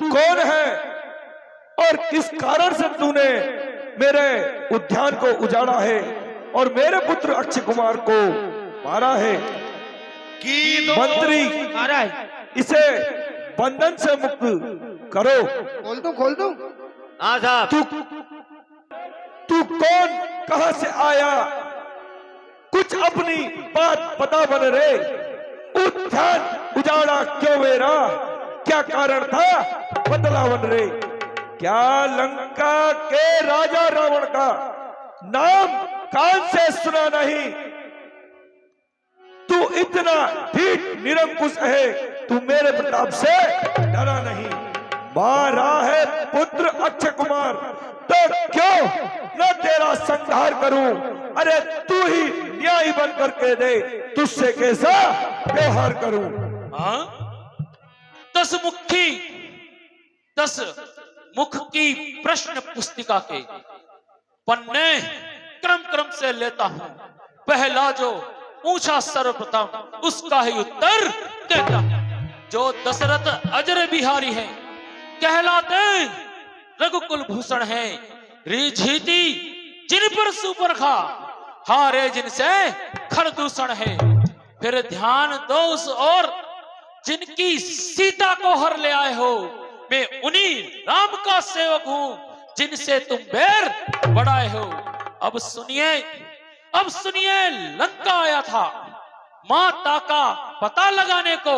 कौन है और किस कारण से तूने मेरे उद्यान को उजाड़ा है और मेरे पुत्र अक्षय कुमार को मारा है? मंत्री, इसे बंधन से मुक्त करो। खोल दूं? हाँ साहब। तू कौन, कहां से आया? कुछ अपनी बात पता बन रे। उद्यान उजाड़ा क्यों मेरा? क्या कारण था? बदला बन रे। क्या लंका के राजा रावण का नाम कान से सुना नहीं? तू इतना ढीठ निरंकुश है, तू मेरे प्रताप से डरा नहीं। मारा है पुत्र अक्षय कुमार, तो क्यों न तेरा संहार करूं? अरे तू ही न्याय बन करके दे, तुझसे कैसा व्यवहार करूं? दस मुख की प्रश्न पुस्तिका के पन्ने क्रम क्रम से लेता हूं। पहला जो पूछा सर्वप्रथम उसका ही उत्तर देता हूं। जो दशरथ अजर बिहारी हैं, कहलाते रघुकुल भूषण हैं, रिझीती जिन पर सुपरखा, हारे जिनसे खरदूषण है। फिर ध्यान दो उस और जिनकी सीता को हर ले आए हो। मैं उन्हीं राम का सेवक हूं जिनसे तुम बैर बढ़ाए हो। अब सुनिए लंका आया था माता का पता लगाने को।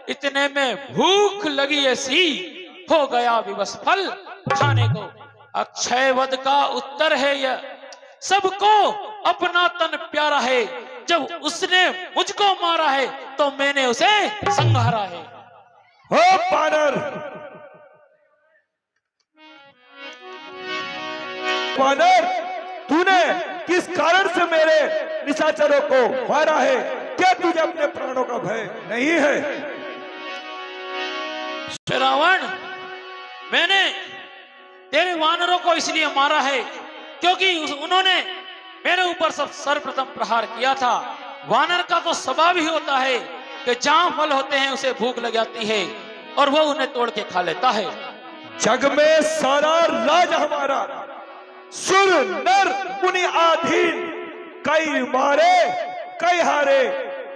इतने में भूख लगी ऐसी, हो गया विवश फल खाने को। अक्षय वध का उत्तर है यह, सबको अपना तन प्यारा है। जब उसने मुझको मारा है तो मैंने उसे संहारा है। हो बानर, तूने किस कारण से मेरे निशाचरों को मारा है? क्या तुझे अपने प्राणों का भय नहीं है? रावण, मैंने तेरे वानरों को इसलिए मारा है क्योंकि उन्होंने मेरे ऊपर सर्वप्रथम प्रहार किया था। वानर का तो स्वभाव ही होता है कि जहां फल होते हैं उसे भूख लग जाती है और वो उन्हें तोड़ के खा लेता है। जग में सारा राज हमारा, सुर नर मुनि आधीन, कई मारे कई हारे,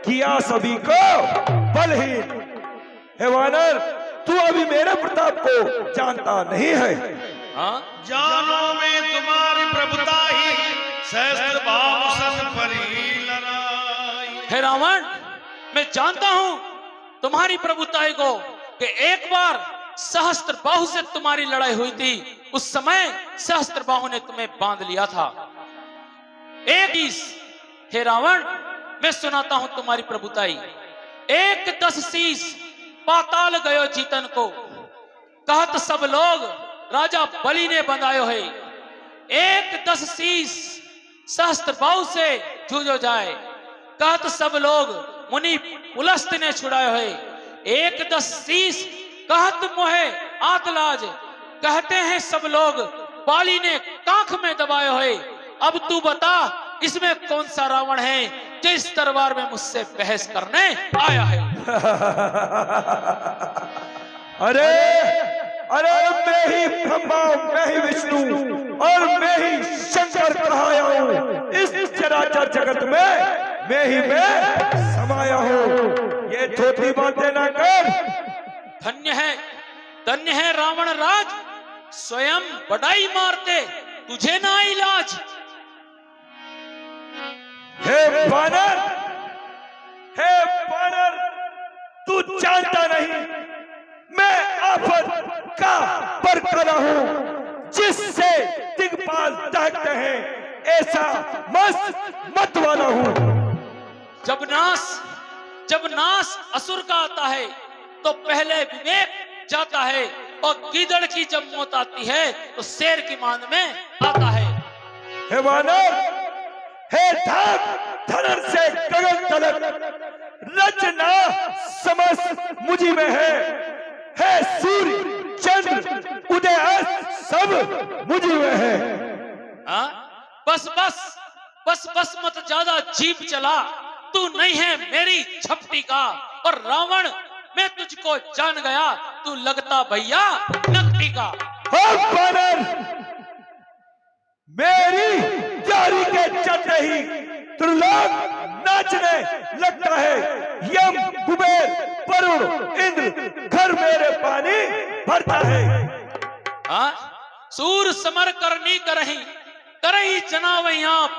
किया सभी को बलहीन। हे वानर, तू अभी मेरे प्रताप को जानता नहीं है। जानो में तुम्हारी प्रभुता ही, सहस्त्र बाहुसन परी लड़ाई। हे रावण, मैं जानता हूं तुम्हारी प्रभुताई को कि एक बार सहस्त्र बाहु से तुम्हारी लड़ाई हुई थी। उस समय सहस्त्र बाहु ने तुम्हें बांध लिया था। हे रावण, मैं सुनाता हूं तुम्हारी प्रभुताई। 10 शीश पाताल गयो जीतन को, कहत सब लोग राजा बलि ने बंधायो है। 10 शीश सहस्त्र बाहु से जूझो जाए, कहत सब लोग मुनि पुलस्त ने छुड़ायो है। 10 शीश कहत मोहे आतलाज, कहते हैं सब लोग बाली ने कांख में दबायो है। अब तू बता इसमें कौन सा रावण है जो इस दरबार में मुझसे बहस करने आया है? अरे मैं ही ब्रह्मा, मैं ही विष्णु और मैं ही शंकर कहाया हूँ। इस चराचर जगत में मैं समाया हूँ। ये छोटी बातें ना कर। धन्य है रावण राज, स्वयं बड़ाई मारते तुझे ना इलाज। हे बानर, तू जानता नहीं मैं आफत का बरकरा हूं, जिससे दिग्पाल दहकते हैं ऐसा मस्त मत वाला हूं। जब नाश असुर का आता है तो पहले विवेक जाता है, और गीदड़ की जब मौत आती है तो शेर की मान में आता है। हे वानर, हे धनर से गगन तलक, रचना समस्त मुझी में है सूर्य चंद्र उदय अस्त सब मुझी में है। बस मत ज्यादा जीप चला, तू नहीं है मेरी झपटी का। और रावण, मैं तुझको जान गया, तू लगता भैया नकटी का। हाँ बानर, मेरी यारी के चलते ही त्रिलोक नाचने लगता है। यम, कुबेर, वरुण, इंद्र घर मेरे पानी भरता है। हाँ, सूर समर करनी करही जनावई आप,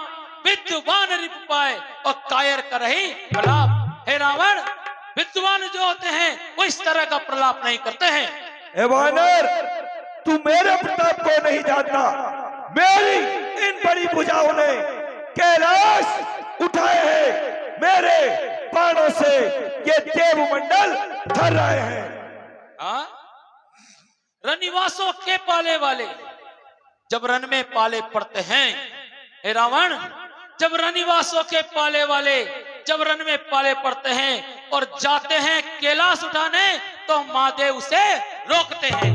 विद्वान रिप पाए और कायर करही प्रलाप। हे रावण, विद्वान जो होते हैं वो इस तरह का प्रलाप नहीं करते हैं। हे वानर, तू मेरे प्रताप को नहीं जानता। मेरी इन बड़ी भुजाओं ने कैलाश उठाए हैं। मेरे बाणों से ये देवमंडल धर रहे हैं। हाँ, रनिवासों के पाले वाले जब रन में पाले पड़ते हैं, हे रावण, जब रनिवासों के पाले वाले जब रन में पाले पड़ते हैं और जाते हैं कैलाश उठाने, तो महादेव उसे रोकते हैं।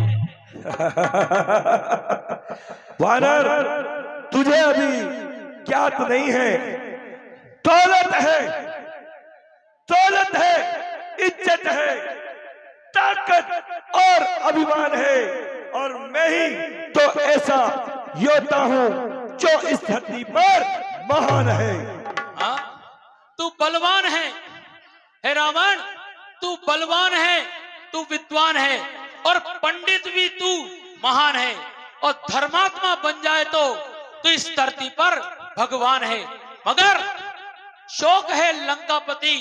वानर, तुझे अभी ज्ञात नहीं है, दौलत है, इज्जत है, ताकत और अभिमान है, और मैं ही तो ऐसा योद्धा हूं जो इस धरती पर महान है। हाँ, तू बलवान है, हे रावण, तू बलवान है, तू विद्वान है, और पंडित भी तू महान है, और धर्मात्मा बन जाए तो तू इस धरती पर भगवान है। मगर शोक है लंकापति,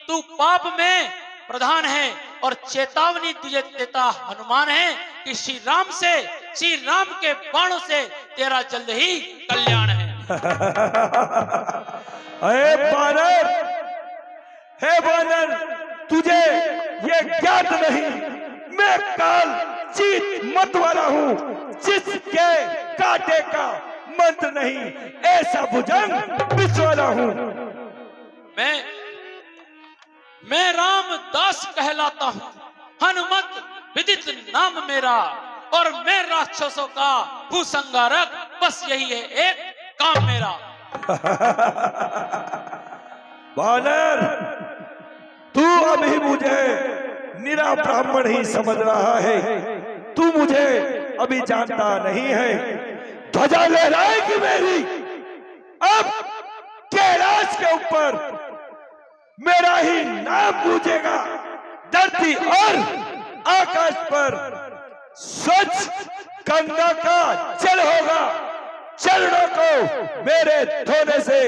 तू पाप में प्रधान है, और चेतावनी तुझे देता हनुमान है कि श्री राम के बाणों से तेरा जल्द ही कल्याण है। हे बानर, तुझे ये ज्ञात नहीं, मैं काल चीत मत वाला हूँ, जिसके कांटे का मंत्र नहीं, ऐसा भुजंग विश्व वाला हूँ। मैं रामदास कहलाता हूँ, हनुमत विदित नाम मेरा, और मैं राक्षसों का भूसंगारक, बस यही है एक काम मेरा। बानर, तू अभी मुझे निरा ब्राह्मण ही समझ रहा है। तू मुझे अभी जानता नहीं है। ध्वजा लहराएगी मेरी, अब कैलाश के ऊपर मेरा ही नाम गूंजेगा। धरती और आकाश पर स्वच्छ गंगा का जल होगा। चरणों को मेरे धोने से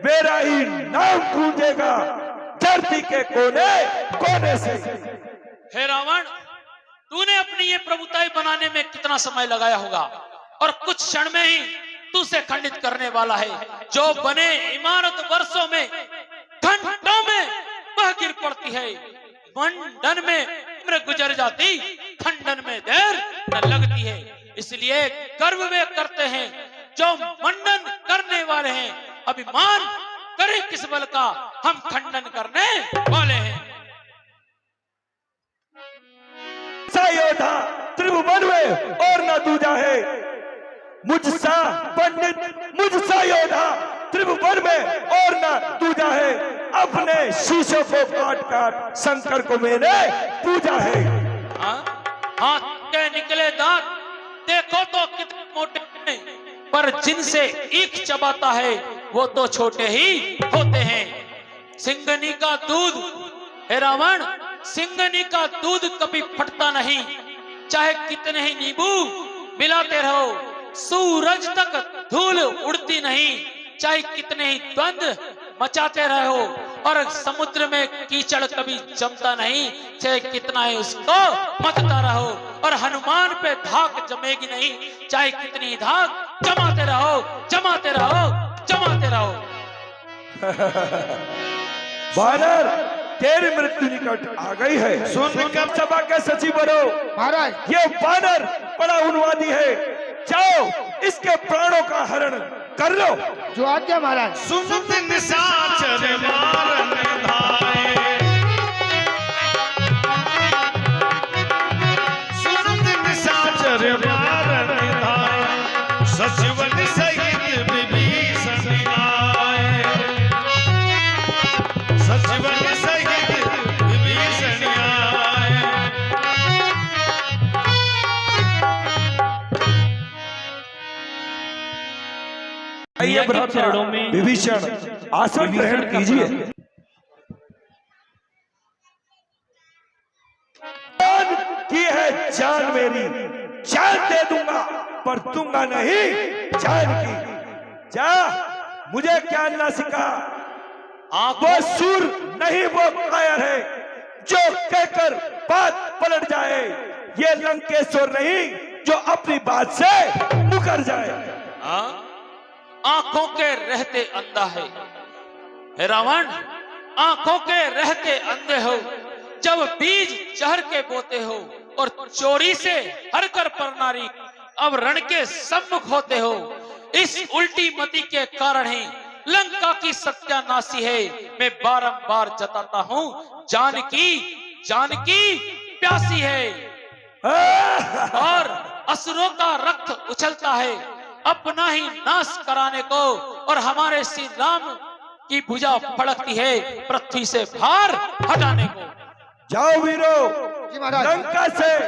मेरा ही नाम गूंजेगा, धरती के कोने कोने से। हे रावण, तूने अपनी ये प्रभुताई बनाने में कितना समय लगाया होगा, और कुछ क्षण में ही तू उसे खंडित करने वाला है। जो बने इमारत वर्षों में, घंटों में वह गिर पड़ती है। मंडन में उम्र गुजर जाती, खंडन में देर न लगती है। इसलिए गर्व वे करते हैं जो मंडन करने वाले हैं। अभिमान करे किस बल का, हम खंडन करने वाले हैं। योद्धा त्रिभुवन में और न दूजा है, मुझसा पंडित, मुझसा योद्धा त्रिभुवन में और न दूजा है। अपने शीशों को काट काट शंकर को मैंने पूजा है। हाथ के निकले दांत देखो तो कितने मोटे हैं, पर जिनसे ईख चबाता है वो तो छोटे ही होते हैं। सिंगनी का दूध, हे रावण, सिंगनी का दूध कभी फटता नहीं, चाहे कितने ही नींबू मिलाते रहो। सूरज तक धूल उड़ती नहीं, चाहे कितने ही द्वंद्व मचाते रहो। और समुद्र में कीचड़ कभी जमता नहीं, चाहे कितना ही उसको मथता रहो। और हनुमान पे धाक जमेगी नहीं, चाहे कितनी ही धाक जमाते रहो, जमाते रहो, जमाते रहो। बानर, तेरी मृत्यु निकट आ गई है। सुन कब सभा के सचिव बनो महाराज। ये बानर बड़ा उन्मादी है, जाओ इसके प्राणों का हरण कर लो। जो आज्ञा महाराज। सुनत निशाचर मारन धाये, सुनत निशाचर मारन धाये, सचिवन सहित विभीषण आए, सचिवन सहित विभीषण आए। प्रिय के भ्राता चरणों में विभीषण आसन ग्रहण का कीजिए। जान की है जान मेरी, जान दे दूंगा पर दूंगा नहीं जान की। जा, मुझे क्या ना सिखा, वो सूर नहीं वो कायर है जो कहकर बात पलट जाए। ये लंकेश्वर नहीं जो अपनी बात से मुकर जाए। आंखों के रहते अंधा है हे रावण, आंखों के रहते अंधे हो। जब बीज चढ़ के बोते हो और चोरी से हर कर पर नारी, अब रण के सम्मुख होते हो। इस उल्टी मति के कारण ही लंका की सत्यानाशी है। मैं बारंबार जताता हूँ, जानकी प्यासी है और असुरों का रक्त उछलता है अपना ही नाश कराने को, और हमारे श्री राम की भुजा फड़कती है पृथ्वी से भार हटाने को। जाओ वीरो, जी महाराज। लंका से